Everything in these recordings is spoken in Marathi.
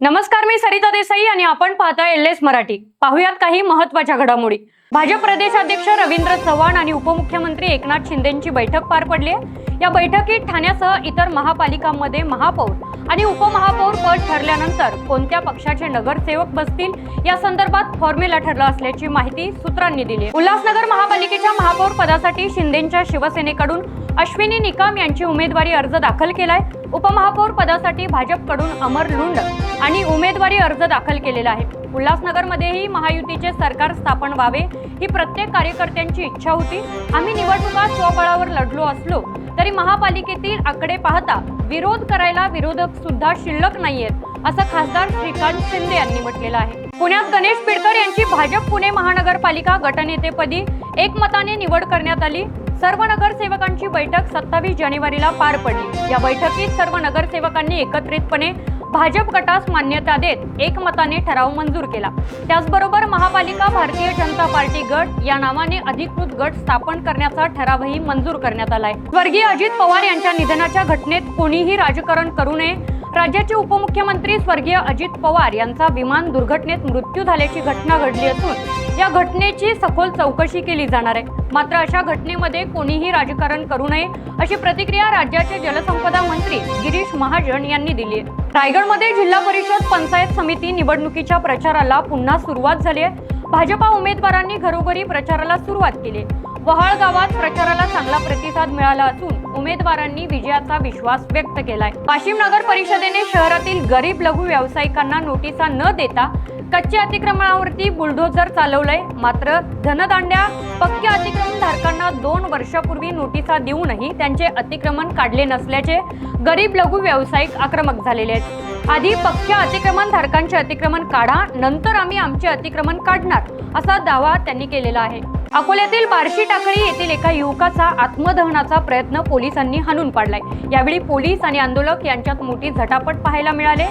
नमस्कार, मी सरिता देसाई आणि आपण पाहताय एलएस मराठी। पाहुयात काही महत्त्वाच्या घडामोडी। भाजप प्रदेशाध्यक्ष रवींद्र चव्हाण आणि उपमुख्यमंत्री एकनाथ शिंदेंची बैठक पार पडली आहे। या बैठकीत ठाण्यासह इतर महापालिकांमध्ये महापौर आणि उपमहापौर पद ठरल्यानंतर कोणत्या पक्षाचे नगरसेवक बसतील या संदर्भात फॉर्म्युला ठरला असल्याची माहिती सूत्रांनी दिली आहे। उल्हासनगर महापालिकेच्या महापौर पदासाठी शिंदेंच्या शिवसेनेकडून अश्विनी निकम यांची उमेदवारी अर्ज दाखल केलाय। उपमहापौर पदासाठी भाजपकडून अमर लुंड आणि उमेदवारी अर्ज दाखल केलेला आहे। उल्हासनगरमध्येही महायुतीचे सरकार स्थापन व्हावे ही प्रत्येक कार्यकर्त्यांची इच्छा होती। आम्ही निवडणुका स्वबळावर लढलो असलो तरी महापालिकेतील आकडे पाहता विरोध करायला विरोधक सुद्धा शिल्लक नाहीयेत, असं खासदार श्रीकांत शिंदे यांनी म्हटलेलं आहे। पुण्यात गणेश पिडकर यांची भाजप पुणे महानगरपालिका गटनेतेपदी एकमताने निवड करण्यात आली। सर्व नगरसेवकांची बैठक 27 जानेवारीला पार पडली। या बैठकीत सर्व नगरसेवकांनी एकत्रितपणे भाजप गटास मान्यता देत एकमताने ठराव मंजूर केला। त्याचबरोबर महापालिका भारतीय जनता पार्टी गट या नावाने अधिकृत गट स्थापन करण्याचा ठरावही मंजूर करण्यात आलाय। स्वर्गीय अजित पवार यांच्या निधनाच्या घटनेत कोणीही राजकारण करू नये। राज्याचे उपमुख्यमंत्री स्वर्गीय अजित पवार यांचा विमान दुर्घटनेत मृत्यू झाल्याची घटना घडली असून या घटनेची सखोल चौकशी केली जाणार आहे। मात्र अशा घटनेमध्ये कोणीही राजकारण करू नये अशी प्रतिक्रिया राज्याचे जलसंपदा मंत्री गिरीश महाजन यांनी दिली आहे। रायगडमध्ये जिल्हा परिषद पंचायत समिती निवडणुकीच्या प्रचाराला पुन्हा सुरुवात झाली आहे। भाजपा उमेदवारांनी घरोघरी प्रचाराला सुरुवात केली। वहाळ गावात प्रचाराला चांगला प्रतिसाद मिळाला असून उमेदवारांनी विजयाचा विश्वास व्यक्त केलाय। वाशिम नगर परिषदेने शहरातील गरीब लघु व्यावसायिकांना नोटिसा न देता कच्च्या अतिक्रमणावरती बुलडोझर चालवलंय। मात्र धनदांड्या पक्क्या अतिक्रमण धारकांना 2 वर्षापूर्वी नोटिसा देऊनही त्यांचे अतिक्रमण काढले नसल्याचे गरीब लघु व्यावसायिक आक्रमक झालेले आहेत। आधी पक्क्या अतिक्रमण धारकांचे अतिक्रमण काढा, नंतर आम्ही आमचे अतिक्रमण काढणार, असा दावा त्यांनी केलेला आहे। अकोल्यातील बार्शी टाकळी येथील एका युवकाचा आत्मदहनाचा प्रयत्न पोलिसांनी हाणून पाडलाय। यावेळी पोलीस आणि आंदोलक यांच्यात मोठी झटापट पाहायला मिळाली।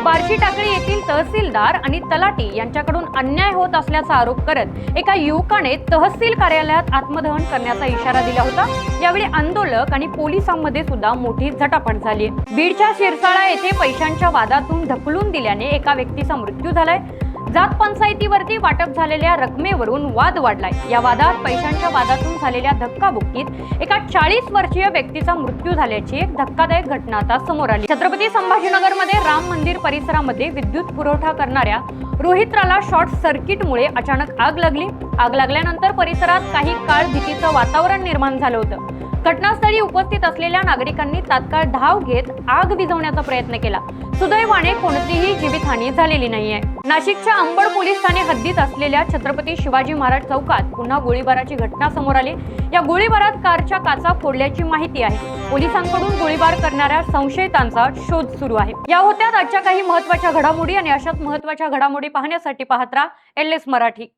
बार्शी टाकळी येथील तहसीलदार आणि तलाठी यांच्याकडून अन्याय होत असल्याचा आरोप करत एका युवकाने तहसील कार्यालयात आत्मदहन करण्याचा इशारा दिला होता। यावेळी आंदोलक आणि पोलिसांमध्ये सुद्धा मोठी झटापट झाली। बीडच्या शिरसाळा येथे पैशांच्या वादातून ढकलून दिल्याने एका व्यक्तीचा मृत्यू झालाय। जात पंचायतीवरती वाटप झालेल्या रकमेवरून वाद वाढलाय। या वादात पैशांच्या वादातून झालेल्या धक्काबुक्कीत एका 40 वर्षीय व्यक्तीचा मृत्यू झाल्याची एक धक्कादायक घटना आता समोर आली। छत्रपती संभाजीनगरमध्ये राम मंदिर परिसरामध्ये विद्युत पुरवठा करणाऱ्या रोहित्राला शॉर्ट सर्किटमुळे अचानक आग लागली। आग लागल्यानंतर परिसरात काही काळ भीतीचं वातावरण निर्माण झालं होतं। घटनास्थळी उपस्थित असलेल्या नागरिकांनी तात्काळ धाव घेत आग विझवण्याचा प्रयत्न केला। सुदैवाने कोणतीही जीवितहानी झालेली नाहीये। नाशिकच्या अंबड पोलीस ठाणे हद्दीत असलेल्या छत्रपती शिवाजी महाराज चौकात पुन्हा गोळीबाराची घटना समोर आली। या गोळीबारात कारच्या काचा फोडल्याची माहिती आहे। पोलिसांकडून गोळीबार करणाऱ्या संशयितांचा शोध सुरू आहे। या होत्या आजच्या काही महत्त्वाच्या घडामोडी आणि अशाच महत्त्वाच्या घडामोडी पाहण्यासाठी पाहत राहा एलएस मराठी।